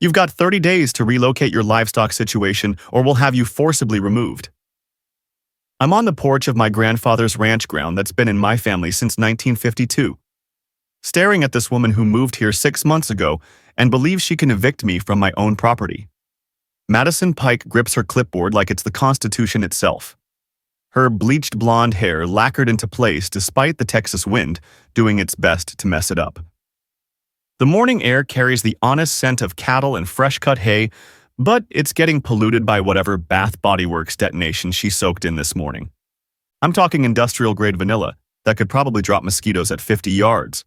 You've got 30 days to relocate your livestock situation or we'll have you forcibly removed. I'm on the porch of my grandfather's ranch ground that's been in my family since 1952, staring at this woman who moved here 6 months ago and believes she can evict me from my own property. Madison Pike grips her clipboard like it's the Constitution itself. Her bleached blonde hair lacquered into place despite the Texas wind doing its best to mess it up. The morning air carries the honest scent of cattle and fresh-cut hay, but it's getting polluted by whatever Bath Body Works detonation she soaked in this morning. I'm talking industrial-grade vanilla that could probably drop mosquitoes at 50 yards.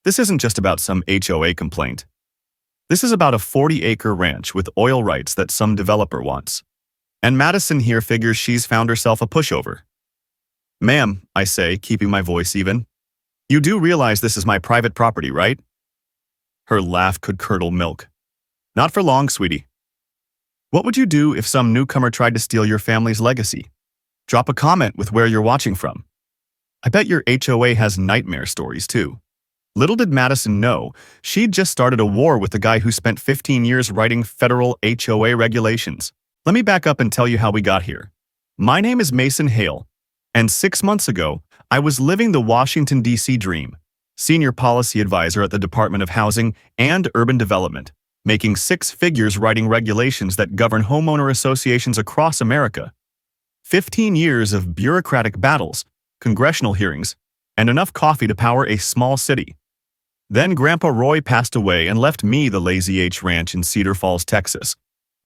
This isn't just about some HOA complaint. This is about a 40-acre ranch with oil rights that some developer wants. And Madison here figures she's found herself a pushover. Ma'am, I say, keeping my voice even, you do realize this is my private property, right? Her laugh could curdle milk. Not for long, sweetie. What would you do if some newcomer tried to steal your family's legacy? Drop a comment with where you're watching from. I bet your HOA has nightmare stories too. Little did Madison know, she'd just started a war with the guy who spent 15 years writing federal HOA regulations. Let me back up and tell you how we got here. My name is Mason Hale, and 6 months ago, I was living the Washington, D.C. dream, senior policy advisor at the Department of Housing and Urban Development, making 6 figures writing regulations that govern homeowner associations across America. 15 years of bureaucratic battles, congressional hearings, and enough coffee to power a small city. Then Grandpa Roy passed away and left me the Lazy H Ranch in Cedar Falls, Texas.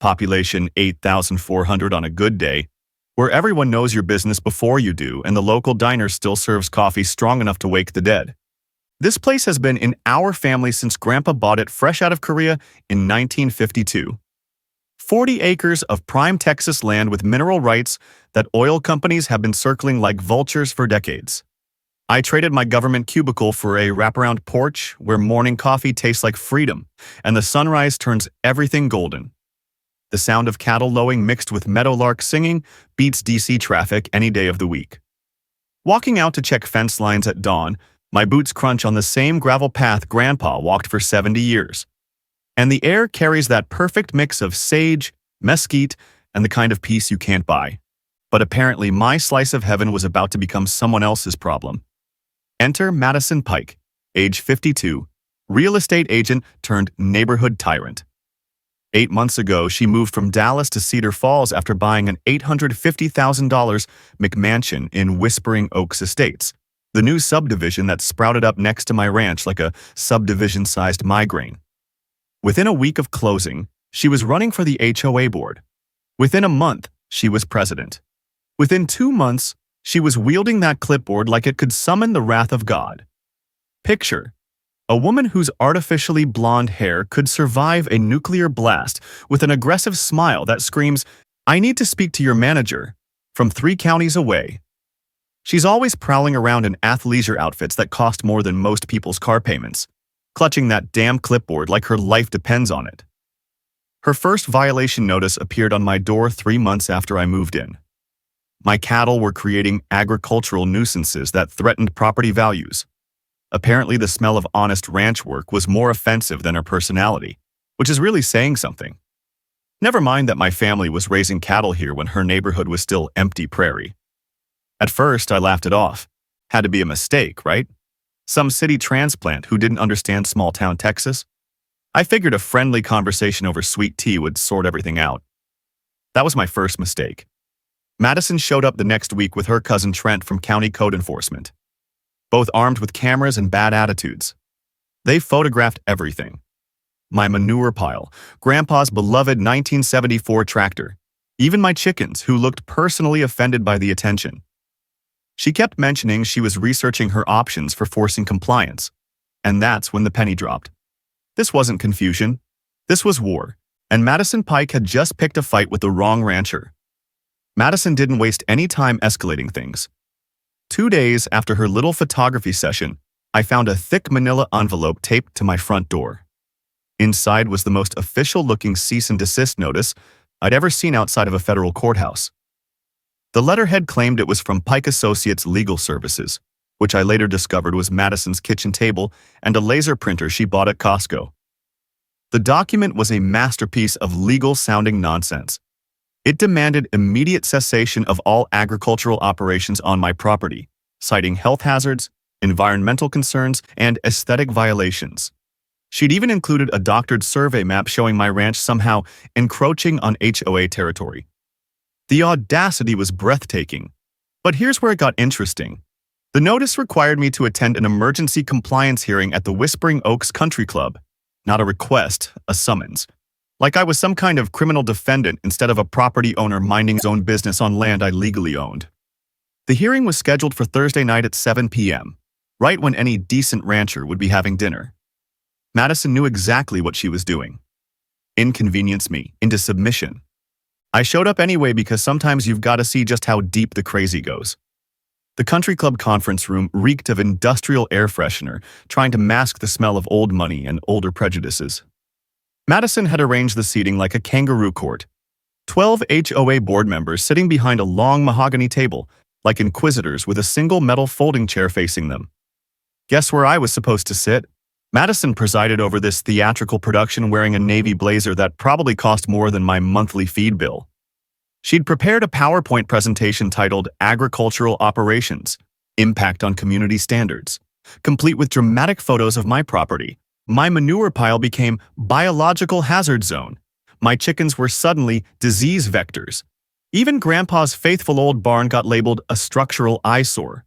Population 8,400 on a good day, where everyone knows your business before you do and the local diner still serves coffee strong enough to wake the dead. This place has been in our family since Grandpa bought it fresh out of Korea in 1952. 40 acres of prime Texas land with mineral rights that oil companies have been circling like vultures for decades. I traded my government cubicle for a wraparound porch where morning coffee tastes like freedom and the sunrise turns everything golden. The sound of cattle lowing mixed with meadowlark singing beats DC traffic any day of the week. Walking out to check fence lines at dawn, my boots crunch on the same gravel path Grandpa walked for 70 years. And the air carries that perfect mix of sage, mesquite, and the kind of peace you can't buy. But apparently my slice of heaven was about to become someone else's problem. Enter Madison Pike, age 52, real estate agent turned neighborhood tyrant. 8 months ago, she moved from Dallas to Cedar Falls after buying an $850,000 McMansion in Whispering Oaks Estates, the new subdivision that sprouted up next to my ranch like a subdivision-sized migraine. Within a week of closing, she was running for the HOA board. Within a month, she was president. Within 2 months, she was wielding that clipboard like it could summon the wrath of God. Picture a woman whose artificially blonde hair could survive a nuclear blast with an aggressive smile that screams, "I need to speak to your manager," from 3 counties away. She's always prowling around in athleisure outfits that cost more than most people's car payments, clutching that damn clipboard like her life depends on it. Her first violation notice appeared on my door 3 months after I moved in. My cattle were creating agricultural nuisances that threatened property values. Apparently, the smell of honest ranch work was more offensive than her personality, which is really saying something. Never mind that my family was raising cattle here when her neighborhood was still empty prairie. At first, I laughed it off. Had to be a mistake, right? Some city transplant who didn't understand small-town Texas? I figured a friendly conversation over sweet tea would sort everything out. That was my first mistake. Madison showed up the next week with her cousin Trent from County Code Enforcement, both armed with cameras and bad attitudes. They photographed everything. My manure pile, Grandpa's beloved 1974 tractor, even my chickens, who looked personally offended by the attention. She kept mentioning she was researching her options for forcing compliance, and that's when the penny dropped. This wasn't confusion. This was war, and Madison Pike had just picked a fight with the wrong rancher. Madison didn't waste any time escalating things. 2 days after her little photography session, I found a thick manila envelope taped to my front door. Inside was the most official-looking cease and desist notice I'd ever seen outside of a federal courthouse. The letterhead claimed it was from Pike Associates Legal Services, which I later discovered was Madison's kitchen table and a laser printer she bought at Costco. The document was a masterpiece of legal-sounding nonsense. It demanded immediate cessation of all agricultural operations on my property, citing health hazards, environmental concerns, and aesthetic violations. She'd even included a doctored survey map showing my ranch somehow encroaching on HOA territory. The audacity was breathtaking. But here's where it got interesting. The notice required me to attend an emergency compliance hearing at the Whispering Oaks Country Club. Not a request, a summons. Like I was some kind of criminal defendant instead of a property owner minding his own business on land I legally owned. The hearing was scheduled for Thursday night at 7 p.m., right when any decent rancher would be having dinner. Madison knew exactly what she was doing. Inconvenience me into submission. I showed up anyway because sometimes you've got to see just how deep the crazy goes. The country club conference room reeked of industrial air freshener, trying to mask the smell of old money and older prejudices. Madison had arranged the seating like a kangaroo court. 12 HOA board members sitting behind a long mahogany table, like inquisitors with a single metal folding chair facing them. Guess where I was supposed to sit? Madison presided over this theatrical production wearing a navy blazer that probably cost more than my monthly feed bill. She'd prepared a PowerPoint presentation titled Agricultural Operations, Impact on Community Standards, complete with dramatic photos of my property. My manure pile became biological hazard zone. My chickens were suddenly disease vectors. Even Grandpa's faithful old barn got labeled a structural eyesore.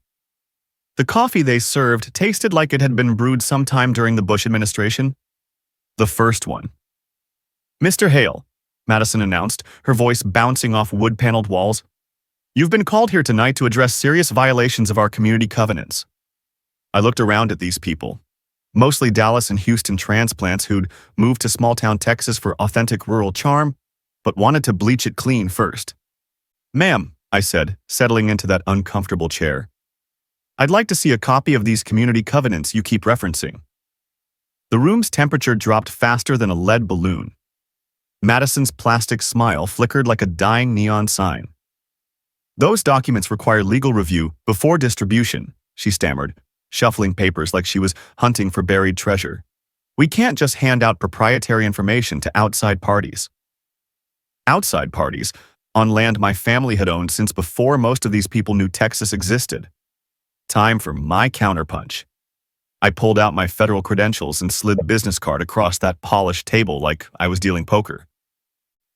The coffee they served tasted like it had been brewed sometime during the Bush administration. The first one. "Mr. Hale," Madison announced, her voice bouncing off wood-paneled walls. "You've been called here tonight to address serious violations of our community covenants." I looked around at these people, mostly Dallas and Houston transplants who'd moved to small-town Texas for authentic rural charm, but wanted to bleach it clean first. "Ma'am," I said, settling into that uncomfortable chair, "I'd like to see a copy of these community covenants you keep referencing." The room's temperature dropped faster than a lead balloon. Madison's plastic smile flickered like a dying neon sign. "Those documents require legal review before distribution," she stammered, shuffling papers like she was hunting for buried treasure. "We can't just hand out proprietary information to outside parties." Outside parties? On land my family had owned since before most of these people knew Texas existed. Time for my counterpunch. I pulled out my federal credentials and slid the business card across that polished table like I was dealing poker.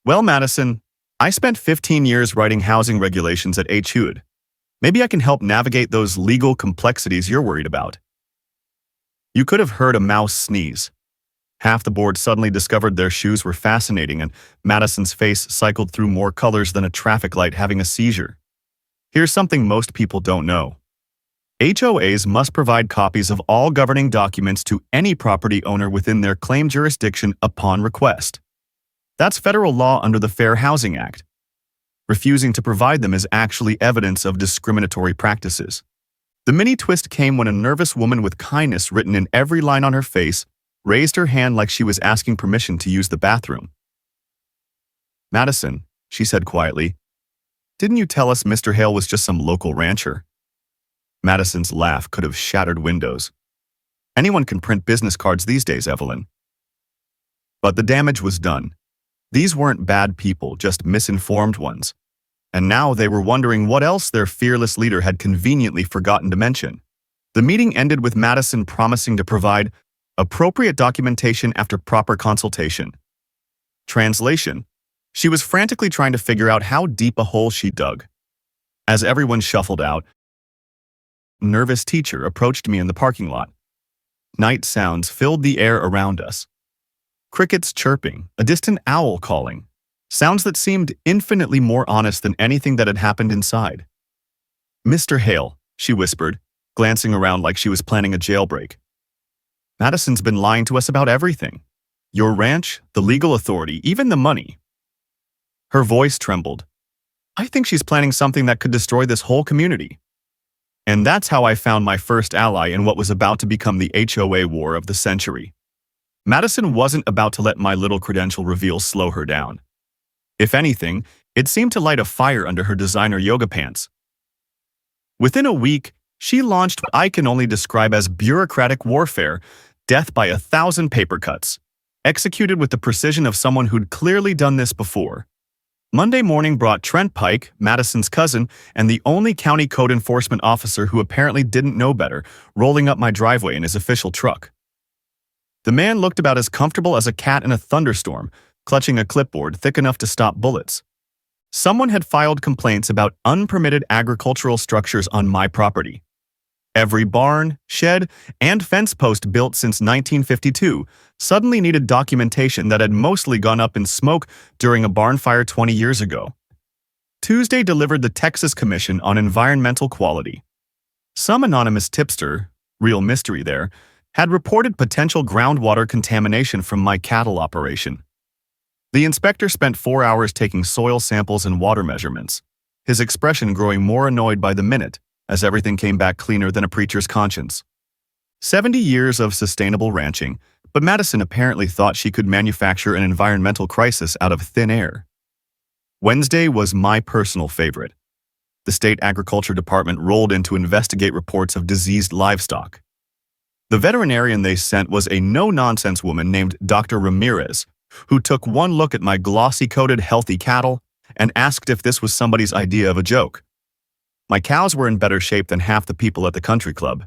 "Well, Madison, I spent 15 years writing housing regulations at HOA. Maybe I can help navigate those legal complexities you're worried about." You could have heard a mouse sneeze. Half the board suddenly discovered their shoes were fascinating, and Madison's face cycled through more colors than a traffic light having a seizure. Here's something most people don't know. HOAs must provide copies of all governing documents to any property owner within their claim jurisdiction upon request. That's federal law under the Fair Housing Act. Refusing to provide them is actually evidence of discriminatory practices. The mini twist came when a nervous woman with kindness written in every line on her face raised her hand like she was asking permission to use the bathroom. "Madison," she said quietly, "didn't you tell us Mr. Hale was just some local rancher?" Madison's laugh could have shattered windows. "Anyone can print business cards these days, Evelyn." But the damage was done. These weren't bad people, just misinformed ones. And now they were wondering what else their fearless leader had conveniently forgotten to mention. The meeting ended with Madison promising to provide appropriate documentation after proper consultation. Translation: she was frantically trying to figure out how deep a hole she dug. As everyone shuffled out, a nervous teacher approached me in the parking lot. Night sounds filled the air around us. Crickets chirping, a distant owl calling. Sounds that seemed infinitely more honest than anything that had happened inside. "Mr. Hale," she whispered, glancing around like she was planning a jailbreak. "Madison's been lying to us about everything. Your ranch, the legal authority, even the money." Her voice trembled. "I think she's planning something that could destroy this whole community." And that's how I found my first ally in what was about to become the HOA war of the century. Madison wasn't about to let my little credential reveal slow her down. If anything, it seemed to light a fire under her designer yoga pants. Within a week, she launched what I can only describe as bureaucratic warfare, death by 1,000 paper cuts. executed with the precision of someone who'd clearly done this before. Monday morning brought Trent Pike, Madison's cousin, and the only county code enforcement officer who apparently didn't know better, rolling up my driveway in his official truck. The man looked about as comfortable as a cat in a thunderstorm, clutching a clipboard thick enough to stop bullets. Someone had filed complaints about unpermitted agricultural structures on my property. Every barn, shed, and fence post built since 1952 suddenly needed documentation that had mostly gone up in smoke during a barn fire 20 years ago. Tuesday delivered the Texas Commission on Environmental Quality. Some anonymous tipster, real mystery there, had reported potential groundwater contamination from my cattle operation. The inspector spent 4 hours taking soil samples and water measurements, his expression growing more annoyed by the minute as everything came back cleaner than a preacher's conscience. 70 years of sustainable ranching, but Madison apparently thought she could manufacture an environmental crisis out of thin air. Wednesday was my personal favorite. The state agriculture department rolled in to investigate reports of diseased livestock. The veterinarian they sent was a no-nonsense woman named Dr. Ramirez, who took one look at my glossy-coated healthy cattle and asked if this was somebody's idea of a joke. My cows were in better shape than half the people at the country club.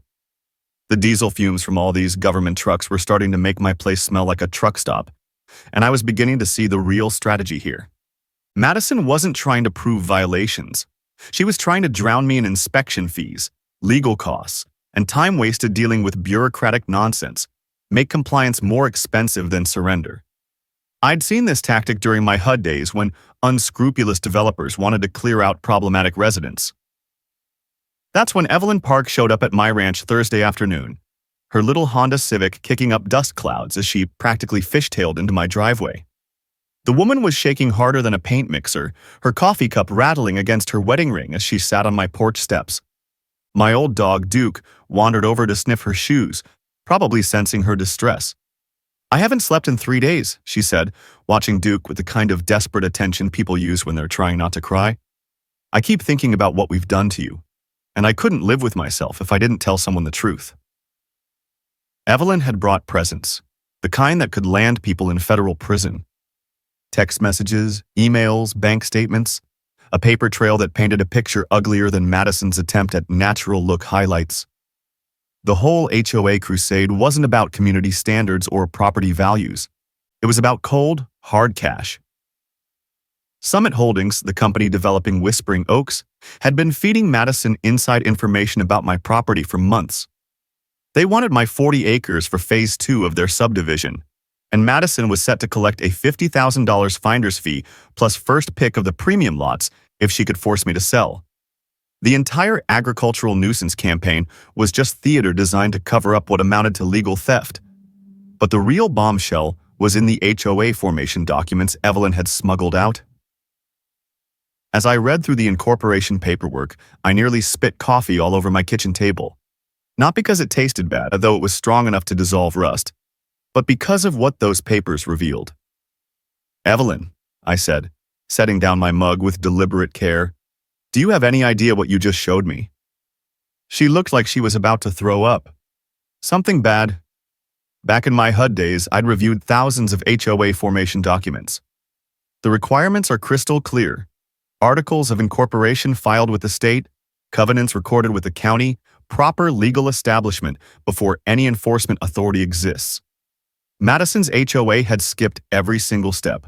The diesel fumes from all these government trucks were starting to make my place smell like a truck stop, and I was beginning to see the real strategy here. Madison wasn't trying to prove violations. She was trying to drown me in inspection fees, legal costs, and time wasted dealing with bureaucratic nonsense, make compliance more expensive than surrender. I'd seen this tactic during my HUD days when unscrupulous developers wanted to clear out problematic residents. That's when Evelyn Park showed up at my ranch Thursday afternoon, her little Honda Civic kicking up dust clouds as she practically fishtailed into my driveway. The woman was shaking harder than a paint mixer, her coffee cup rattling against her wedding ring as she sat on my porch steps. My old dog, Duke, wandered over to sniff her shoes, probably sensing her distress. "I haven't slept in 3 days," she said, watching Duke with the kind of desperate attention people use when they're trying not to cry. "I keep thinking about what we've done to you, and I couldn't live with myself if I didn't tell someone the truth." Evelyn had brought presents, the kind that could land people in federal prison. Text messages, emails, bank statements, a paper trail that painted a picture uglier than Madison's attempt at natural look highlights. The whole HOA crusade wasn't about community standards or property values. It was about cold, hard cash. Summit Holdings, the company developing Whispering Oaks, had been feeding Madison inside information about my property for months. They wanted my 40 acres for Phase 2 of their subdivision, and Madison was set to collect a $50,000 finder's fee plus first pick of the premium lots if she could force me to sell. The entire agricultural nuisance campaign was just theater designed to cover up what amounted to legal theft. But the real bombshell was in the HOA formation documents Evelyn had smuggled out. As I read through the incorporation paperwork, I nearly spit coffee all over my kitchen table. Not because it tasted bad, though it was strong enough to dissolve rust, but because of what those papers revealed. "Evelyn," I said, setting down my mug with deliberate care, "do you have any idea what you just showed me?" She looked like she was about to throw up. "Something bad." Back in my HUD days, I'd reviewed thousands of HOA formation documents. The requirements are crystal clear. Articles of incorporation filed with the state, covenants recorded with the county, proper legal establishment before any enforcement authority exists. Madison's HOA had skipped every single step.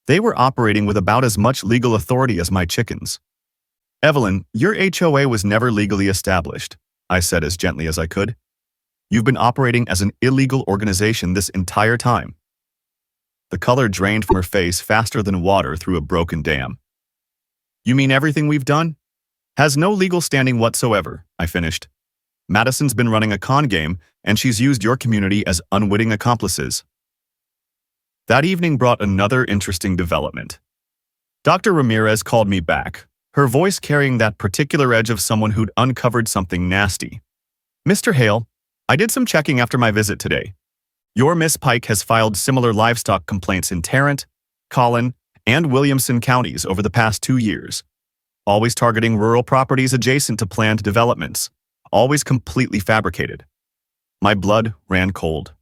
They were operating with about as much legal authority as my chickens. "Evelyn, your HOA was never legally established," I said as gently as I could. "You've been operating as an illegal organization this entire time." The color drained from her face faster than water through a broken dam. "You mean everything we've done?" "Has no legal standing whatsoever," I finished. "Madison's been running a con game, and she's used your community as unwitting accomplices." That evening brought another interesting development. Dr. Ramirez called me back, her voice carrying that particular edge of someone who'd uncovered something nasty. "Mr. Hale, I did some checking after my visit today. Your Miss Pike has filed similar livestock complaints in Tarrant, Collin, and Williamson counties over the past 2 years, always targeting rural properties adjacent to planned developments, always completely fabricated." My blood ran cold.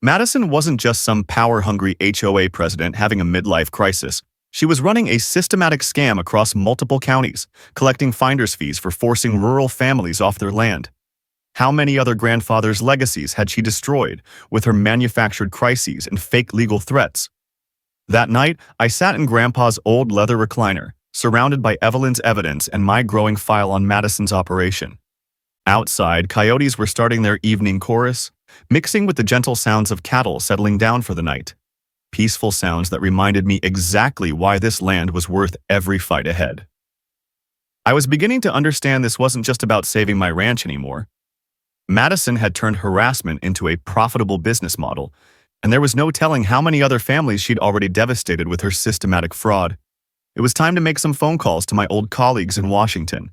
Madison wasn't just some power-hungry HOA president having a midlife crisis. She was running a systematic scam across multiple counties, collecting finder's fees for forcing rural families off their land. How many other grandfathers' legacies had she destroyed with her manufactured crises and fake legal threats? That night, I sat in Grandpa's old leather recliner, surrounded by Evelyn's evidence and my growing file on Madison's operation. Outside, coyotes were starting their evening chorus, mixing with the gentle sounds of cattle settling down for the night. Peaceful sounds that reminded me exactly why this land was worth every fight ahead. I was beginning to understand this wasn't just about saving my ranch anymore. Madison had turned harassment into a profitable business model, and there was no telling how many other families she'd already devastated with her systematic fraud. It was time to make some phone calls to my old colleagues in Washington.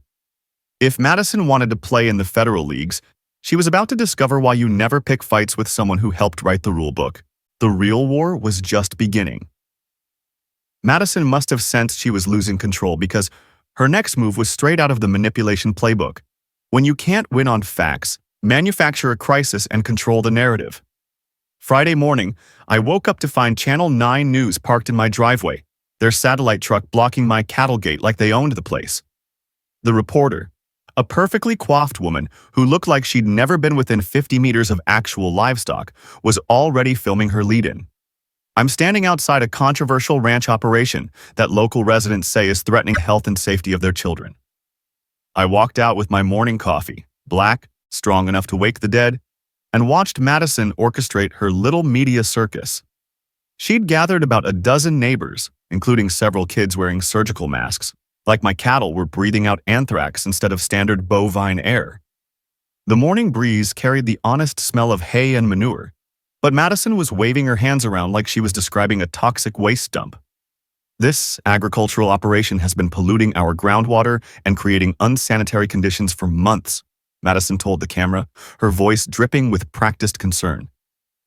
If Madison wanted to play in the federal leagues, she was about to discover why you never pick fights with someone who helped write the rule book. The real war was just beginning. Madison must have sensed she was losing control because her next move was straight out of the manipulation playbook. When you can't win on facts, manufacture a crisis and control the narrative. Friday morning, I woke up to find Channel 9 News parked in my driveway, their satellite truck blocking my cattle gate like they owned the place. The reporter, a perfectly coiffed woman who looked like she'd never been within 50 meters of actual livestock, was already filming her lead-in. I'm standing outside a controversial ranch operation that local residents say is threatening the health and safety of their children. I walked out with my morning coffee, black, strong enough to wake the dead, and watched Madison orchestrate her little media circus. She'd gathered about a dozen neighbors, including several kids wearing surgical masks, like my cattle were breathing out anthrax instead of standard bovine air. The morning breeze carried the honest smell of hay and manure, but Madison was waving her hands around like she was describing a toxic waste dump. This agricultural operation has been polluting our groundwater and creating unsanitary conditions for months, Madison told the camera, her voice dripping with practiced concern.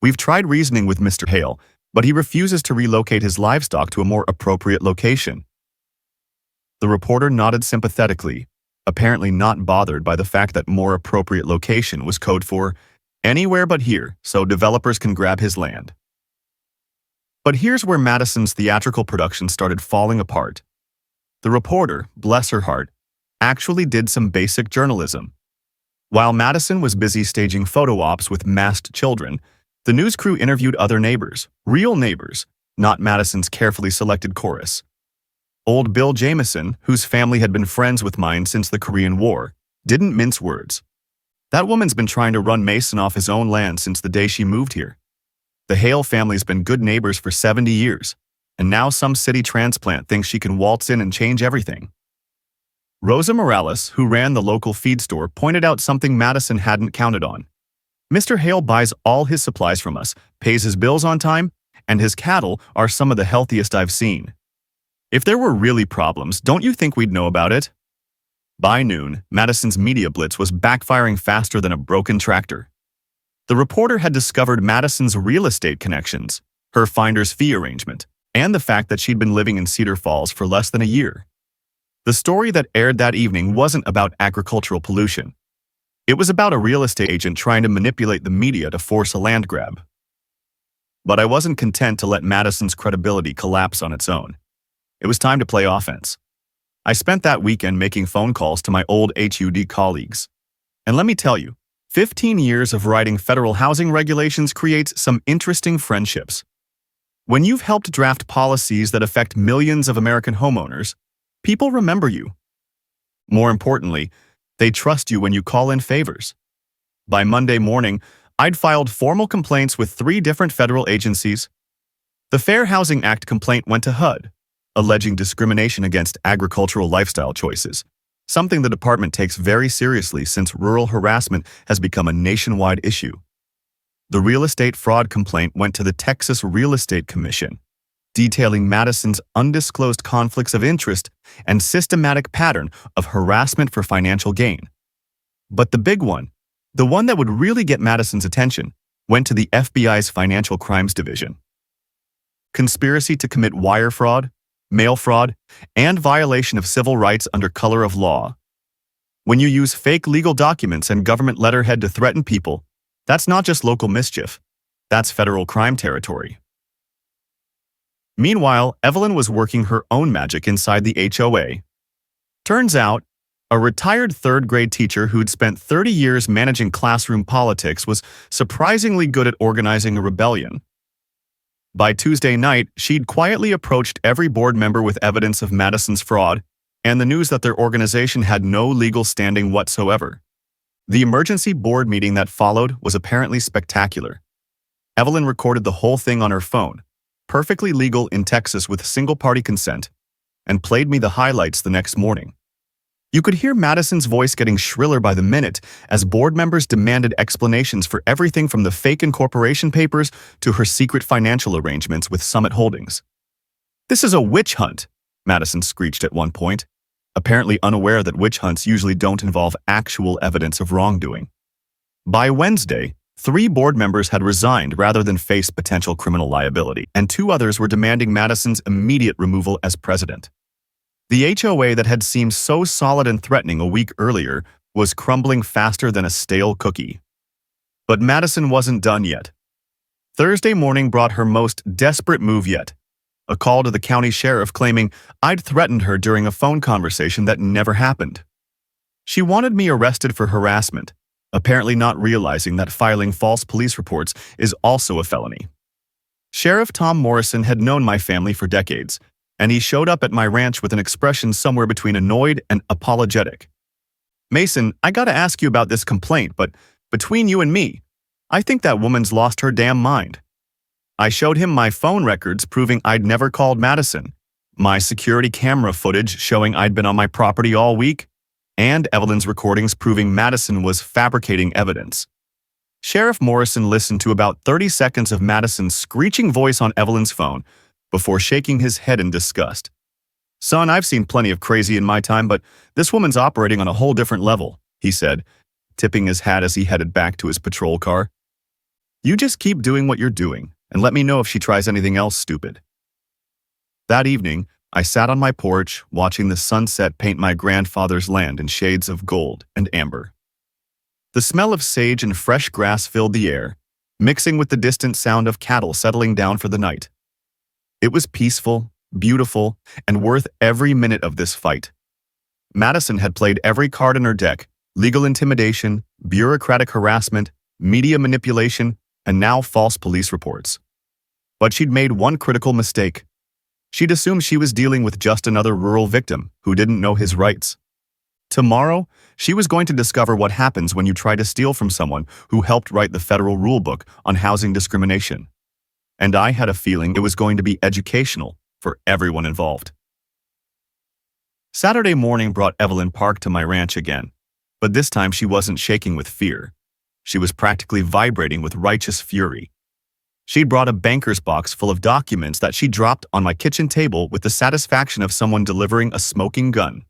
We've tried reasoning with Mr. Hale, but he refuses to relocate his livestock to a more appropriate location. The reporter nodded sympathetically, apparently not bothered by the fact that more appropriate location was code for anywhere but here, so developers can grab his land. But here's where Madison's theatrical production started falling apart. The reporter, bless her heart, actually did some basic journalism. While Madison was busy staging photo ops with masked children, the news crew interviewed other neighbors, real neighbors, not Madison's carefully selected chorus. Old Bill Jameson, whose family had been friends with mine since the Korean War, didn't mince words. That woman's been trying to run Mason off his own land since the day she moved here. The Hale family's been good neighbors for 70 years, and now some city transplant thinks she can waltz in and change everything. Rosa Morales, who ran the local feed store, pointed out something Madison hadn't counted on. Mr. Hale buys all his supplies from us, pays his bills on time, and his cattle are some of the healthiest I've seen. If there were really problems, don't you think we'd know about it? By noon, Madison's media blitz was backfiring faster than a broken tractor. The reporter had discovered Madison's real estate connections, her finder's fee arrangement, and the fact that she'd been living in Cedar Falls for less than a year. The story that aired that evening wasn't about agricultural pollution. It was about a real estate agent trying to manipulate the media to force a land grab. But I wasn't content to let Madison's credibility collapse on its own. It was time to play offense. I spent that weekend making phone calls to my old HUD colleagues. And let me tell you, 15 years of writing federal housing regulations creates some interesting friendships. When you've helped draft policies that affect millions of American homeowners, people remember you. More importantly, they trust you when you call in favors. By Monday morning, I'd filed formal complaints with 3 different federal agencies. The Fair Housing Act complaint went to HUD, alleging discrimination against agricultural lifestyle choices, something the department takes very seriously since rural harassment has become a nationwide issue. The real estate fraud complaint went to the Texas Real Estate Commission, detailing Madison's undisclosed conflicts of interest and systematic pattern of harassment for financial gain. But the big one, the one that would really get Madison's attention, went to the FBI's Financial Crimes Division. Conspiracy to commit wire fraud, mail fraud, and violation of civil rights under color of law. When you use fake legal documents and government letterhead to threaten people, that's not just local mischief. That's federal crime territory. Meanwhile, Evelyn was working her own magic inside the HOA. Turns out, a retired third-grade teacher who'd spent 30 years managing classroom politics was surprisingly good at organizing a rebellion. By Tuesday night, she'd quietly approached every board member with evidence of Madison's fraud and the news that their organization had no legal standing whatsoever. The emergency board meeting that followed was apparently spectacular. Evelyn recorded the whole thing on her phone, perfectly legal in Texas with single-party consent, and played me the highlights the next morning. You could hear Madison's voice getting shriller by the minute as board members demanded explanations for everything from the fake incorporation papers to her secret financial arrangements with Summit Holdings. "This is a witch hunt," Madison screeched at one point, apparently unaware that witch hunts usually don't involve actual evidence of wrongdoing. By Wednesday, 3 board members had resigned rather than face potential criminal liability, and 2 others were demanding Madison's immediate removal as president. The HOA that had seemed so solid and threatening a week earlier was crumbling faster than a stale cookie. But Madison wasn't done yet. Thursday morning brought her most desperate move yet, a call to the county sheriff claiming I'd threatened her during a phone conversation that never happened. She wanted me arrested for harassment, apparently not realizing that filing false police reports is also a felony. Sheriff Tom Morrison had known my family for decades, and he showed up at my ranch with an expression somewhere between annoyed and apologetic. "Mason, I gotta ask you about this complaint, but between you and me, I think that woman's lost her damn mind." I showed him my phone records proving I'd never called Madison, my security camera footage showing I'd been on my property all week, and Evelyn's recordings proving Madison was fabricating evidence. Sheriff Morrison listened to about 30 seconds of Madison's screeching voice on Evelyn's phone before shaking his head in disgust. "Son, I've seen plenty of crazy in my time, but this woman's operating on a whole different level," he said, tipping his hat as he headed back to his patrol car. "You just keep doing what you're doing, and let me know if she tries anything else stupid." That evening, I sat on my porch watching the sunset paint my grandfather's land in shades of gold and amber. The smell of sage and fresh grass filled the air, mixing with the distant sound of cattle settling down for the night. It was peaceful, beautiful, and worth every minute of this fight. Madison had played every card in her deck: legal intimidation, bureaucratic harassment, media manipulation, and now false police reports. But she'd made one critical mistake. She'd assumed she was dealing with just another rural victim who didn't know his rights. Tomorrow, she was going to discover what happens when you try to steal from someone who helped write the federal rulebook on housing discrimination. And I had a feeling it was going to be educational for everyone involved. Saturday morning brought Evelyn Park to my ranch again, but this time she wasn't shaking with fear. She was practically vibrating with righteous fury. She'd brought a banker's box full of documents that she dropped on my kitchen table with the satisfaction of someone delivering a smoking gun.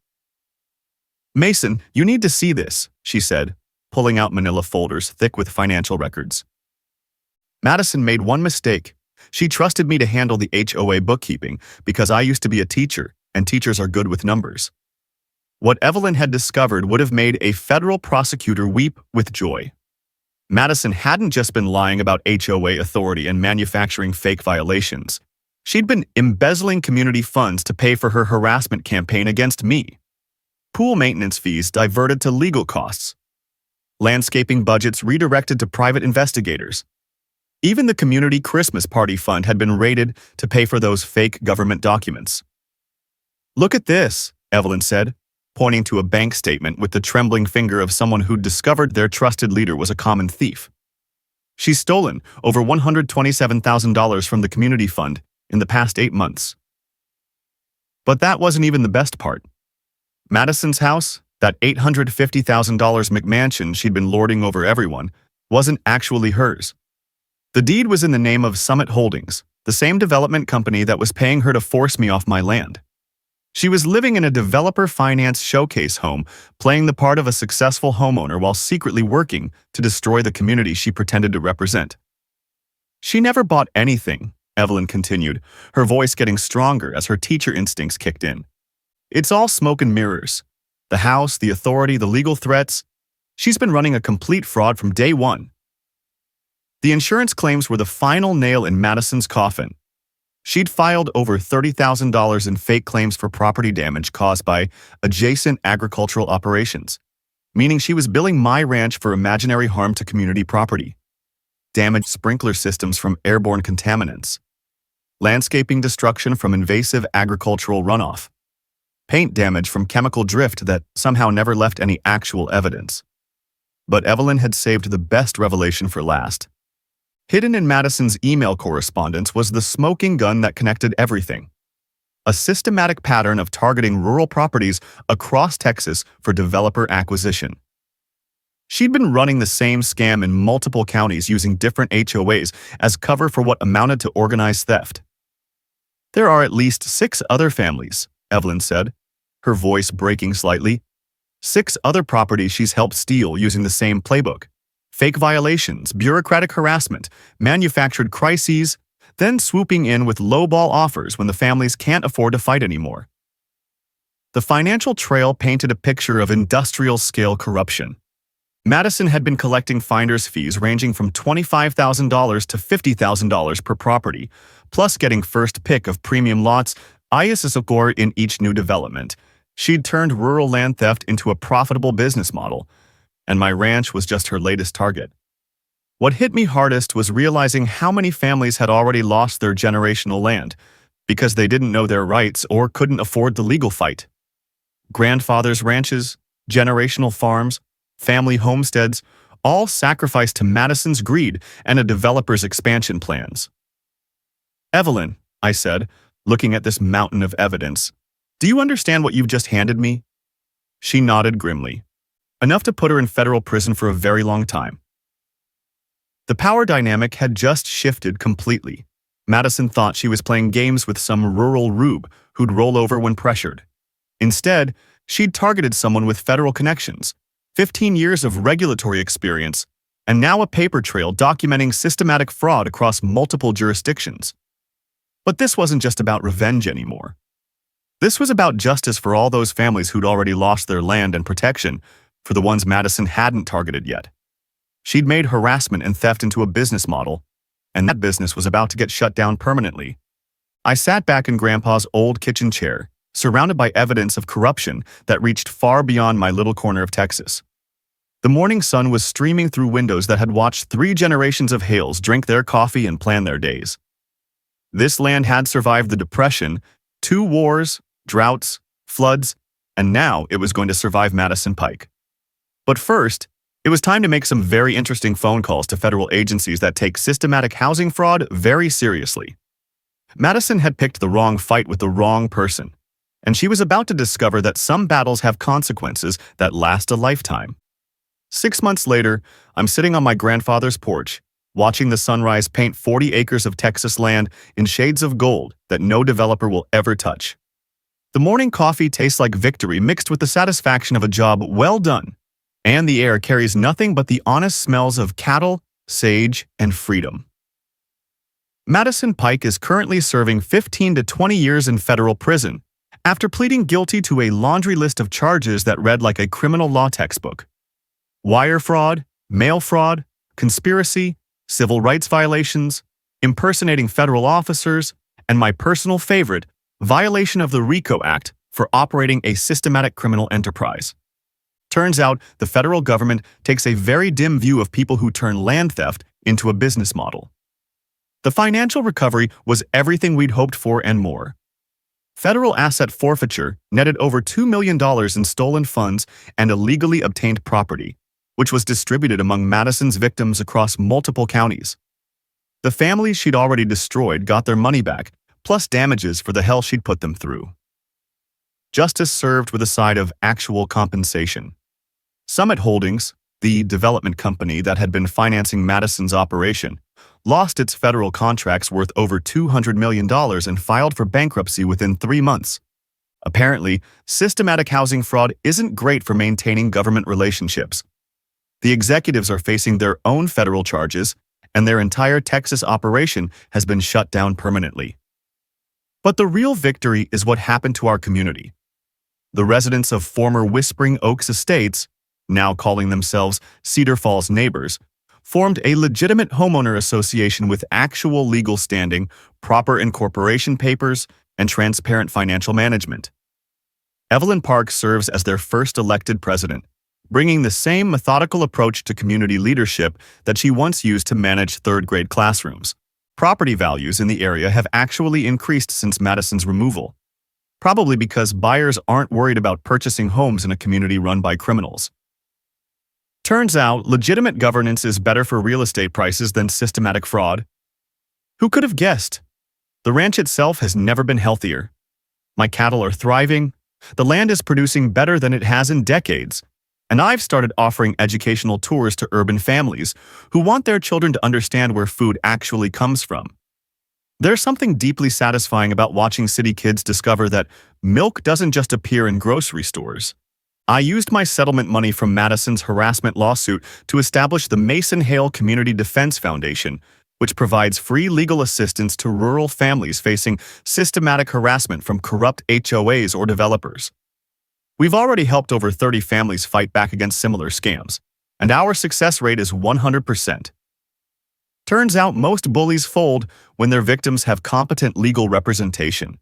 "Mason, you need to see this," she said, pulling out manila folders thick with financial records. Madison made one mistake. She trusted me to handle the HOA bookkeeping because I used to be a teacher, and teachers are good with numbers. What Evelyn had discovered would have made a federal prosecutor weep with joy. Madison hadn't just been lying about HOA authority and manufacturing fake violations. She'd been embezzling community funds to pay for her harassment campaign against me. Pool maintenance fees diverted to legal costs. Landscaping budgets redirected to private investigators. Even the community Christmas party fund had been raided to pay for those fake government documents. "Look at this," Evelyn said, pointing to a bank statement with the trembling finger of someone who'd discovered their trusted leader was a common thief. She's stolen over $127,000 from the community fund in the past 8 months. But that wasn't even the best part. Madison's house, that $850,000 McMansion she'd been lording over everyone, wasn't actually hers. The deed was in the name of Summit Holdings, the same development company that was paying her to force me off my land. She was living in a developer-financed showcase home, playing the part of a successful homeowner while secretly working to destroy the community she pretended to represent. "She never bought anything," Evelyn continued, her voice getting stronger as her teacher instincts kicked in. "It's all smoke and mirrors. The house, the authority, the legal threats. She's been running a complete fraud from day one." The insurance claims were the final nail in Madison's coffin. She'd filed over $30,000 in fake claims for property damage caused by adjacent agricultural operations, meaning she was billing my ranch for imaginary harm to community property, damaged sprinkler systems from airborne contaminants, landscaping destruction from invasive agricultural runoff, paint damage from chemical drift that somehow never left any actual evidence. But Evelyn had saved the best revelation for last. Hidden in Madison's email correspondence was the smoking gun that connected everything. A systematic pattern of targeting rural properties across Texas for developer acquisition. She'd been running the same scam in multiple counties using different HOAs as cover for what amounted to organized theft. There are at least 6 other families, Evelyn said, her voice breaking slightly. 6 other properties she's helped steal using the same playbook. Fake violations, bureaucratic harassment, manufactured crises, then swooping in with lowball offers when the families can't afford to fight anymore. The financial trail painted a picture of industrial-scale corruption. Madison had been collecting finder's fees ranging from $25,000 to $50,000 per property, plus getting first pick of premium lots, ISSOR in each new development. She'd turned rural land theft into a profitable business model, and my ranch was just her latest target. What hit me hardest was realizing how many families had already lost their generational land because they didn't know their rights or couldn't afford the legal fight. Grandfathers' ranches, generational farms, family homesteads, all sacrificed to Madison's greed and a developer's expansion plans. Evelyn, I said, looking at this mountain of evidence, do you understand what you've just handed me? She nodded grimly. Enough to put her in federal prison for a very long time. The power dynamic had just shifted completely. Madison thought she was playing games with some rural rube who'd roll over when pressured. Instead, she'd targeted someone with federal connections, 15 years of regulatory experience, and now a paper trail documenting systematic fraud across multiple jurisdictions. But this wasn't just about revenge anymore. This was about justice for all those families who'd already lost their land and protection for the ones Madison hadn't targeted yet. She'd made harassment and theft into a business model, and that business was about to get shut down permanently. I sat back in Grandpa's old kitchen chair, surrounded by evidence of corruption that reached far beyond my little corner of Texas. The morning sun was streaming through windows that had watched 3 generations of Hales drink their coffee and plan their days. This land had survived the Depression, 2 wars, droughts, floods, and now it was going to survive Madison Pike. But first, it was time to make some very interesting phone calls to federal agencies that take systematic housing fraud very seriously. Madison had picked the wrong fight with the wrong person, and she was about to discover that some battles have consequences that last a lifetime. 6 months later, I'm sitting on my grandfather's porch, watching the sunrise paint 40 acres of Texas land in shades of gold that no developer will ever touch. The morning coffee tastes like victory mixed with the satisfaction of a job well done, and the air carries nothing but the honest smells of cattle, sage, and freedom. Madison Pike is currently serving 15 to 20 years in federal prison after pleading guilty to a laundry list of charges that read like a criminal law textbook. Wire fraud, mail fraud, conspiracy, civil rights violations, impersonating federal officers, and my personal favorite, violation of the RICO Act for operating a systematic criminal enterprise. Turns out the federal government takes a very dim view of people who turn land theft into a business model. The financial recovery was everything we'd hoped for and more. Federal asset forfeiture netted over $2 million in stolen funds and illegally obtained property, which was distributed among Madison's victims across multiple counties. The families she'd already destroyed got their money back, plus damages for the hell she'd put them through. Justice served with a side of actual compensation. Summit Holdings, the development company that had been financing Madison's operation, lost its federal contracts worth over $200 million and filed for bankruptcy within 3 months. Apparently, systematic housing fraud isn't great for maintaining government relationships. The executives are facing their own federal charges, and their entire Texas operation has been shut down permanently. But the real victory is what happened to our community. The residents of former Whispering Oaks Estates, now calling themselves Cedar Falls neighbors, formed a legitimate homeowner association with actual legal standing, proper incorporation papers, and transparent financial management. Evelyn Park serves as their first elected president, bringing the same methodical approach to community leadership that she once used to manage third-grade classrooms. Property values in the area have actually increased since Madison's removal, probably because buyers aren't worried about purchasing homes in a community run by criminals. Turns out, legitimate governance is better for real estate prices than systematic fraud. Who could have guessed? The ranch itself has never been healthier. My cattle are thriving, the land is producing better than it has in decades, and I've started offering educational tours to urban families who want their children to understand where food actually comes from. There's something deeply satisfying about watching city kids discover that milk doesn't just appear in grocery stores. I used my settlement money from Madison's harassment lawsuit to establish the Mason Hale Community Defense Foundation, which provides free legal assistance to rural families facing systematic harassment from corrupt HOAs or developers. We've already helped over 30 families fight back against similar scams, and our success rate is 100%. Turns out most bullies fold when their victims have competent legal representation.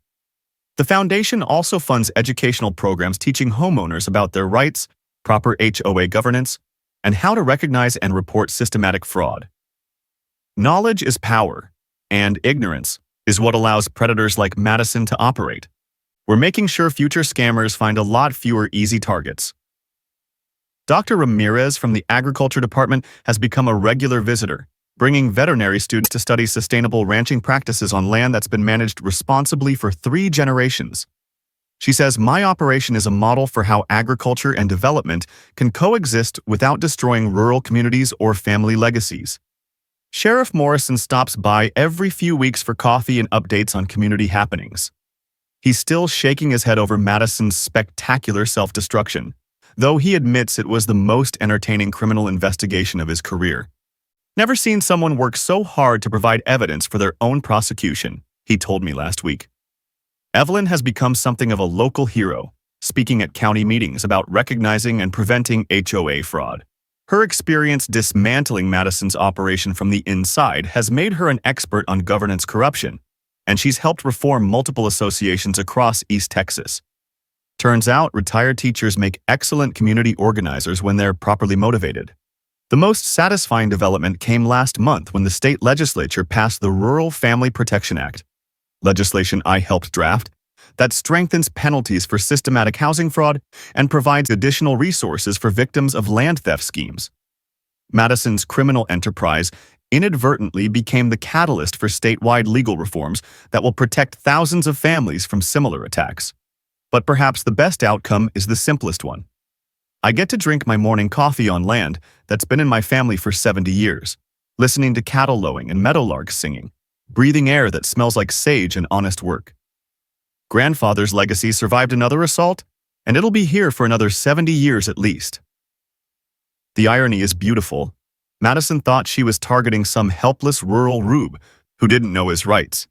The foundation also funds educational programs teaching homeowners about their rights, proper HOA governance, and how to recognize and report systematic fraud. Knowledge is power, and ignorance is what allows predators like Madison to operate. We're making sure future scammers find a lot fewer easy targets. Dr. Ramirez from the Agriculture Department has become a regular visitor, bringing veterinary students to study sustainable ranching practices on land that's been managed responsibly for 3 generations. She says, "My operation is a model for how agriculture and development can coexist without destroying rural communities or family legacies." Sheriff Morrison stops by every few weeks for coffee and updates on community happenings. He's still shaking his head over Madison's spectacular self-destruction, though he admits it was the most entertaining criminal investigation of his career. "Never seen someone work so hard to provide evidence for their own prosecution," he told me last week. Evelyn has become something of a local hero, speaking at county meetings about recognizing and preventing HOA fraud. Her experience dismantling Madison's operation from the inside has made her an expert on governance corruption, and she's helped reform multiple associations across East Texas. Turns out, retired teachers make excellent community organizers when they're properly motivated. The most satisfying development came last month when the state legislature passed the Rural Family Protection Act, legislation I helped draft, that strengthens penalties for systematic housing fraud and provides additional resources for victims of land theft schemes. Madison's criminal enterprise inadvertently became the catalyst for statewide legal reforms that will protect thousands of families from similar attacks. But perhaps the best outcome is the simplest one. I get to drink my morning coffee on land that's been in my family for 70 years, listening to cattle lowing and meadowlarks singing, breathing air that smells like sage and honest work. Grandfather's legacy survived another assault, and it'll be here for another 70 years at least. The irony is beautiful. Madison thought she was targeting some helpless rural rube who didn't know his rights.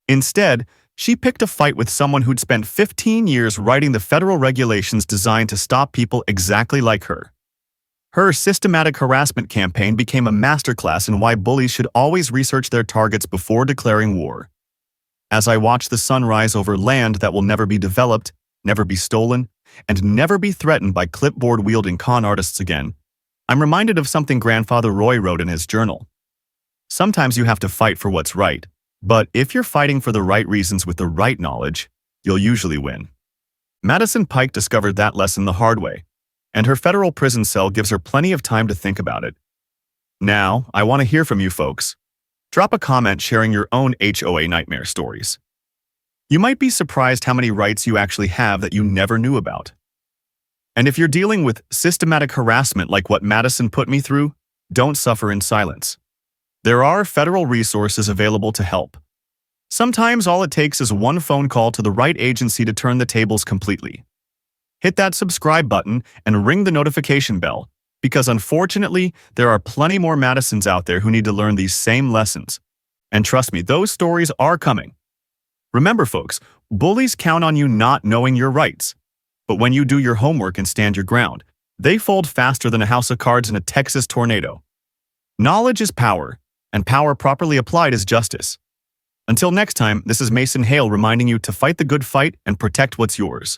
Instead, she picked a fight with someone who'd spent 15 years writing the federal regulations designed to stop people exactly like her. Her systematic harassment campaign became a masterclass in why bullies should always research their targets before declaring war. As I watch the sun rise over land that will never be developed, never be stolen, and never be threatened by clipboard-wielding con artists again, I'm reminded of something Grandfather Roy wrote in his journal. Sometimes you have to fight for what's right, but if you're fighting for the right reasons with the right knowledge, you'll usually win. Madison Pike discovered that lesson the hard way, and her federal prison cell gives her plenty of time to think about it. Now, I want to hear from you folks. Drop a comment sharing your own HOA nightmare stories. You might be surprised how many rights you actually have that you never knew about. And if you're dealing with systematic harassment like what Madison put me through, don't suffer in silence. There are federal resources available to help. Sometimes all it takes is one phone call to the right agency to turn the tables completely. Hit that subscribe button and ring the notification bell, because unfortunately, there are plenty more Madisons out there who need to learn these same lessons. And trust me, those stories are coming. Remember, folks, bullies count on you not knowing your rights. But when you do your homework and stand your ground, they fold faster than a house of cards in a Texas tornado. Knowledge is power, and power properly applied is justice. Until next time, this is Mason Hale reminding you to fight the good fight and protect what's yours.